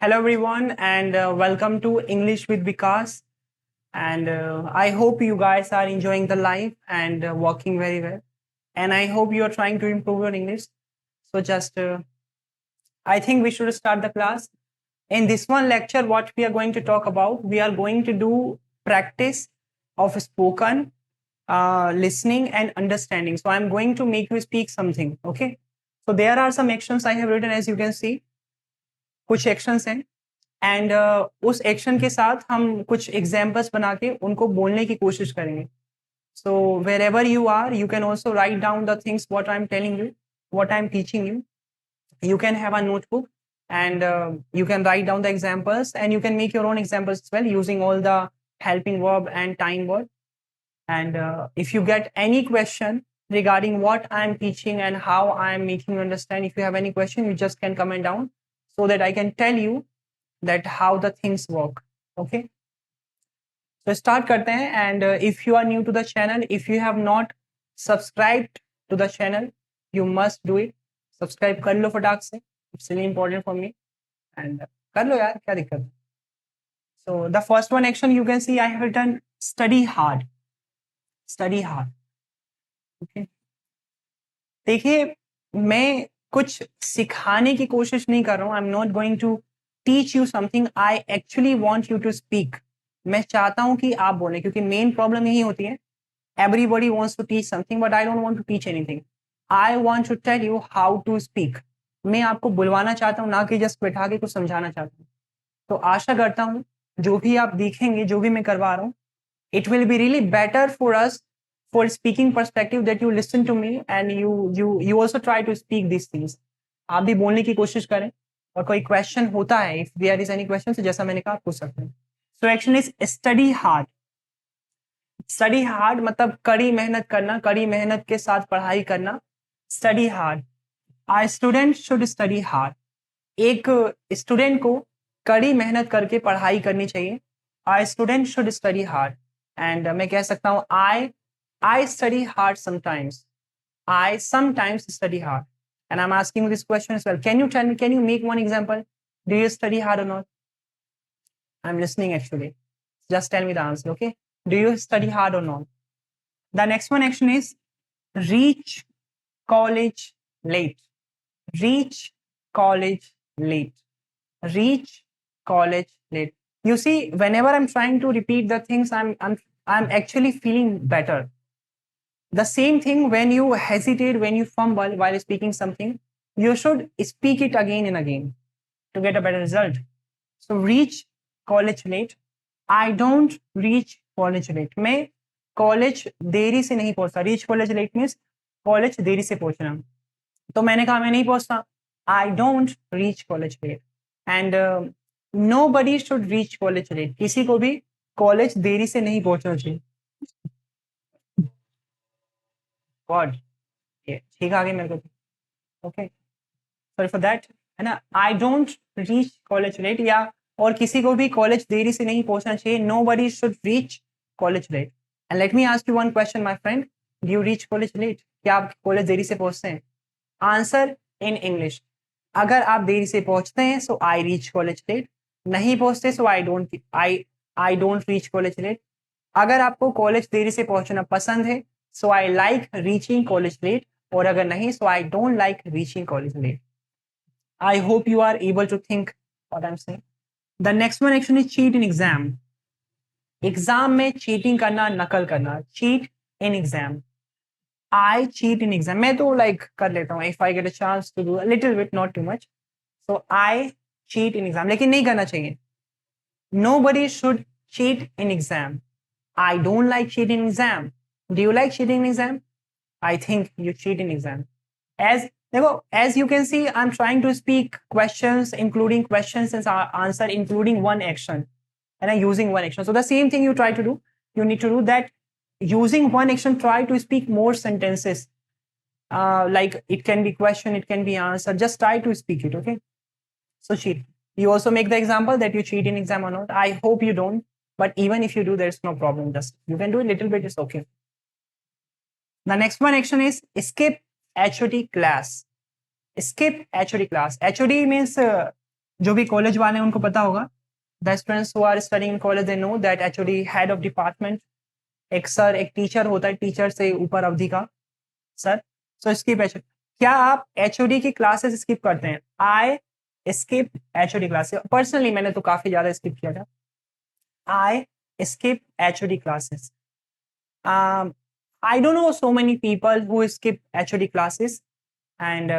Hello, everyone, and welcome to English with Vikas. And I hope you guys are enjoying the life and working very well. And I hope you are trying to improve your English. So, I think we should start the class. In this one lecture, what we are going to talk about, we are going to do practice of spoken, listening, and understanding. So, I'm going to make you speak something. Okay. So, there are some actions I have written, as you can see. कुछ actions हैं and उस action के साथ हम कुछ examples बना के उनको बोलने की कोशिश करेंगे so wherever you are you can also write down the things what I am telling you what I am teaching you you can have a notebook and you can write down the examples and you can make your own examples as well using all the helping verb and time word and if you get any question regarding what I am teaching and how I am making you understand, if you have any question you just can comment down so that I can tell you that how the things work. Okay, so start karte hain and if you are new to the channel, if you have not subscribed to the channel, you must do it. Subscribe kar lo fatak se, it's really important for me and kar lo yaar, kya dikkat hai. So the first one action you can see I have written study hard. Study hard. Okay, देखिए मैं कुछ सिखाने की कोशिश नहीं कर रहा हूँ. I am not going to teach you something. I actually want you to speak. मैं चाहता हूं कि आप बोलें क्योंकि मेन प्रॉब्लम यही होती है. Everybody wants to teach something but I don't want to teach anything. I want to tell you how to speak. मैं आपको बुलवाना चाहता हूँ, ना कि जस्ट बैठा के कुछ समझाना चाहता हूँ. तो आशा करता हूँ जो भी आप देखेंगे, जो भी मैं करवा रहा हूँ, it will be really better for us for speaking perspective that you listen to me and you also try to speak these things. आप भी बोलने की कोशिश करें और कोई क्वेश्चन होता है, if there is any question, तो जैसा मैंने कहा आप पूछ सकते हैं. So action is study hard. Study hard मतलब कड़ी मेहनत करना, कड़ी मेहनत के साथ पढ़ाई करना. Study hard. A student should study hard. एक स्टूडेंट को कड़ी मेहनत करके पढ़ाई करनी चाहिए. A student should study hard. And मैं कह सकता हूँ I study hard sometimes. I sometimes study hard. And I'm asking you this question as well. Can you tell me, can you make one example? Do you study hard or not? I'm listening actually. Just tell me the answer, okay? Do you study hard or not? The next one action is reach college late. Reach college late. Reach college late. You see, whenever I'm trying to repeat the things, I'm actually feeling better. The same thing when you hesitate, when you fumble while speaking something, you should speak it again and again to get a better result. So reach college late. I don't reach college late. मैं college देरी से नहीं पहुंचता. Reach college late means college देरी से पहुंचना. तो मैंने कहा मैं नहीं पहुंचता. I don't reach college late. And nobody should reach college late. किसी को भी कॉलेज देरी से नहीं पहुंचना चाहिए. गॉड, ठीक आ गई मेरे को. ओके, सॉरी फॉर दैट, है ना. I don't reach college late, या और किसी को भी कॉलेज देरी से नहीं पहुंचना चाहिए. nobody should reach college late. And let me ask you one question, my friend. Do you reach college late? क्या आप कॉलेज देरी से पहुंचते हैं? Answer in English. अगर आप देरी से पहुंचते हैं so I reach college late. नहीं पहुंचते so I don't reach college late. अगर आपको कॉलेज देरी से पहुंचना पसंद है so I like reaching college late, और अगर नहीं so I don't like reaching college late. I hope you are able to think what I am saying. The next one actually cheat in exam. Exam में cheating करना, नकल करना. Cheat in exam. I cheat in exam. मैं तो like कर लेता हूँ. If I get a chance to do a little bit, not too much. So I cheat in exam. लेकिन नहीं करना चाहिए. Nobody should cheat in exam. I don't like cheating in exam. Do you like cheating in exam? I think you cheat in exam. As you can see, I'm trying to speak questions, including questions and answer, including one action, and I'm using one action. So the same thing you try to do. You need to do that. Using one action, try to speak more sentences. Like it can be question, it can be answer. Just try to speak it, okay? So cheat. You also make the example that you cheat in exam or not. I hope you don't. But even if you do, there's no problem. Just you can do a little bit. It's okay. The next one action is skip HOD class. Skip HOD class. HOD means जो भी college वाले हैं उनको पता होगा, the students who are studying in college they know that actually head of department एक sir एक teacher होता है, टीचर से ऊपर अवधि का सर। सो स्किप एच, क्या आप एचओडी की क्लासेस स्किप करते हैं? I skip HOD classes. Personally मैंने तो काफी ज्यादा स्किप किया था। I skip HOD classes. I don't know so many people who skip HOD classes, and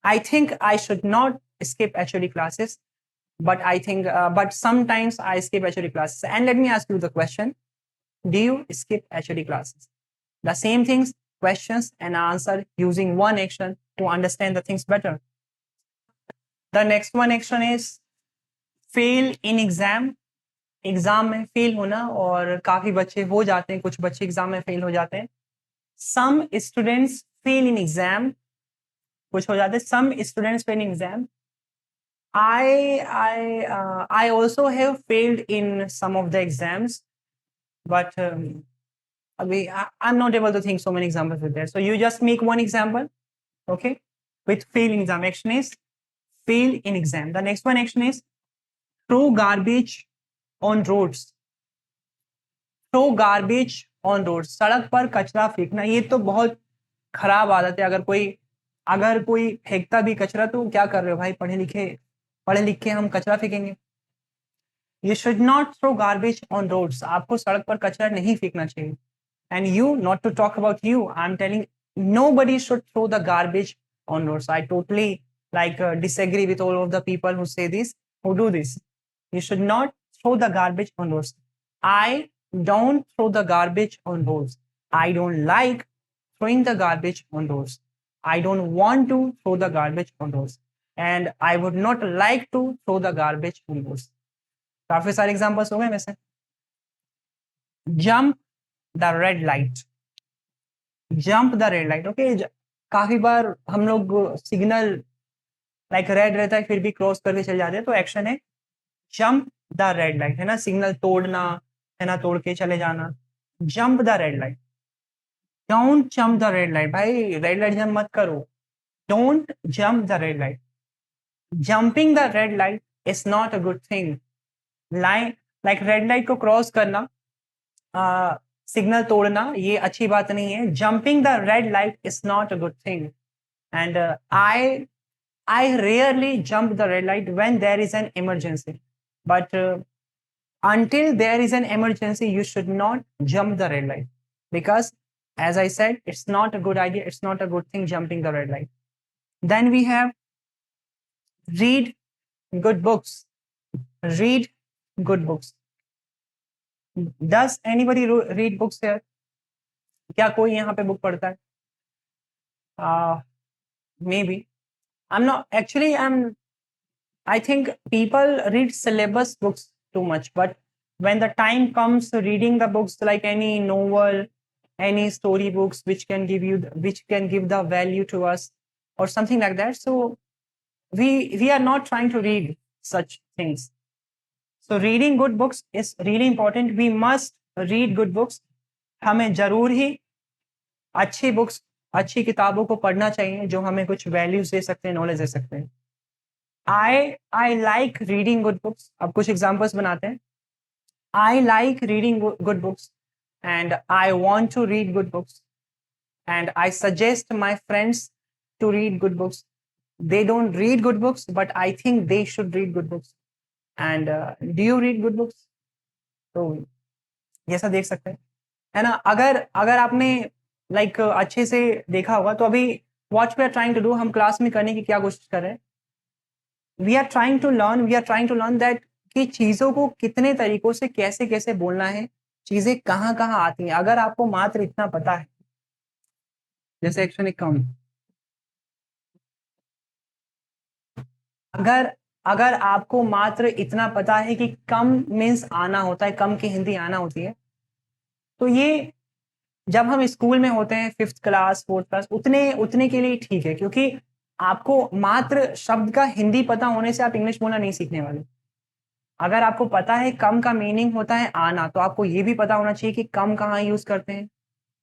I think I should not skip HOD classes. But I think, but sometimes I skip HOD classes. And let me ask you the question: do you skip HOD classes? The same things, questions and answer using one action to understand the things better. The next one action is fail in exam. Exam में fail होना, और काफी बच्चे हो जाते हैं, कुछ बच्चे एग्जाम में फेल हो जाते हैं। Some students fail in exam, कुछ हो जाते हैं, some students fail in exam. I also have failed in some of the exams, but I'm not able to think so many examples with that. So you just make one example, okay? With fail in exam, action is fail in exam. The next one action is throw garbage on roads. Throw garbage on road, सड़क पर कचरा फेंकना। ये तो बहुत खराब आदत है। अगर कोई फेंकता भी कचरा, तो क्या कर रहे हो भाई, पढ़े लिखे हम कचरा फेंकेंगे? You should not throw garbage on roads, आपको सड़क पर कचरा नहीं फेंकना चाहिए। And you, not to talk about you, I am telling nobody should throw the garbage on roads. I totally disagree with all of the people who say this, who do this. You should not throw the garbage on roads. I don't throw the garbage on roads. I don't like throwing the garbage on roads. I don't want to throw the garbage on roads. And I would not like to throw the garbage on roads. काफी सारे examples हो गए वैसे। Jump the red light, jump the red light, okay. काफी बार हम लोग signal red रहता है फिर भी क्रॉस करके चले जाते हैं, तो एक्शन है जंप द रेड लाइट, है ना, सिग्नल तोड़ना, है ना, तोड़ के चले जाना। Jump the red light, don't jump the red light, भाई रेड लाइट जंप मत करो, don't jump the red light. Jumping the red light is not a good thing. Red light को क्रॉस करना, सिग्नल तोड़ना, ये अच्छी बात नहीं है। Jumping the red light is not a good thing. And I rarely jump the red light when there is an emergency. But until there is an emergency, you should not jump the red light. Because, as I said, it's not a good idea. It's not a good thing jumping the red light. Then we have read good books. Read good books. Does anybody read books here? क्या कोई यहाँ पे book पढ़ता है? Maybe. I think people read syllabus books too much, but when the time comes to reading the books like any novel, any story books which can give the value to us or something like that, so we are not trying to read such things. So reading good books is really important. We must read good books. हमें जरूर ही अच्छी books, अच्छी किताबों को पढ़ना चाहिए जो हमें कुछ वैल्यूज दे सकते हैं, नॉलेज दे सकते हैं। I like reading good books. अब कुछ एग्जांपल्स बनाते हैं। I like reading good books and I want to read good books and I suggest my friends to read good books. They don't read good books, but I think they should read good books. And do you read good books? तो जैसा देख सकते हैं, है ना। अगर आपने अच्छे से देखा होगा, तो अभी what we are trying to do, हम क्लास में करने की क्या कोशिश कर रहे हैं, we are trying to learn that कि चीजों को कितने तरीकों से कैसे कैसे बोलना है, चीजें कहाँ कहाँ आती हैं। अगर आपको मात्र इतना पता है, जैसे एक्शन एक कम, अगर आपको मात्र इतना पता है कि कम मीन्स आना होता है, कम की हिंदी आना होती है, तो ये जब हम स्कूल में होते हैं 5th क्लास 4th क्लास, उतने के लिए ठीक है, क्योंकि आपको मात्र शब्द का हिंदी पता होने से आप इंग्लिश बोलना नहीं सीखने वाले। अगर आपको पता है कम का मीनिंग होता है आना, तो आपको ये भी पता होना चाहिए कि कम कहाँ यूज करते हैं,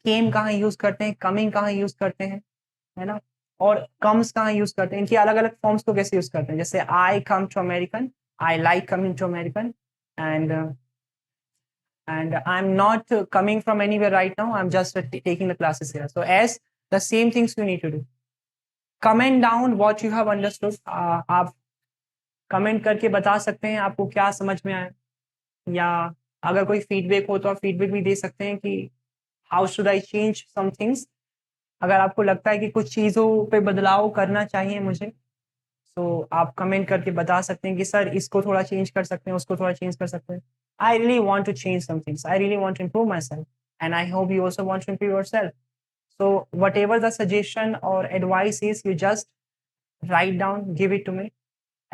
केम कहाँ यूज करते हैं, कमिंग कहाँ यूज करते हैं, है ना। और कम्स कहाँ यूज करते हैं, इनकी अलग अलग फॉर्म्स को कैसे यूज करते हैं. जैसे I come to American, I like coming to American, and I'm not coming from anywhere right now. I'm just taking the classes here. So as the same things you need to do. Comment down what you have understood. आप comment करके बता सकते हैं आपको क्या समझ में आया, या अगर कोई फीडबैक हो तो आप फीडबैक भी दे सकते हैं कि how should I change some things. अगर आपको लगता है कि कुछ चीज़ों पे बदलाव करना चाहिए मुझे, तो आप कमेंट करके बता सकते हैं कि सर इसको थोड़ा चेंज कर सकते हैं, उसको थोड़ा चेंज कर सकते हैं. I really want to change some things, I really want to improve myself, and I hope you also want to improve yourself. So whatever the suggestion or advice is, you just write down, give it to me.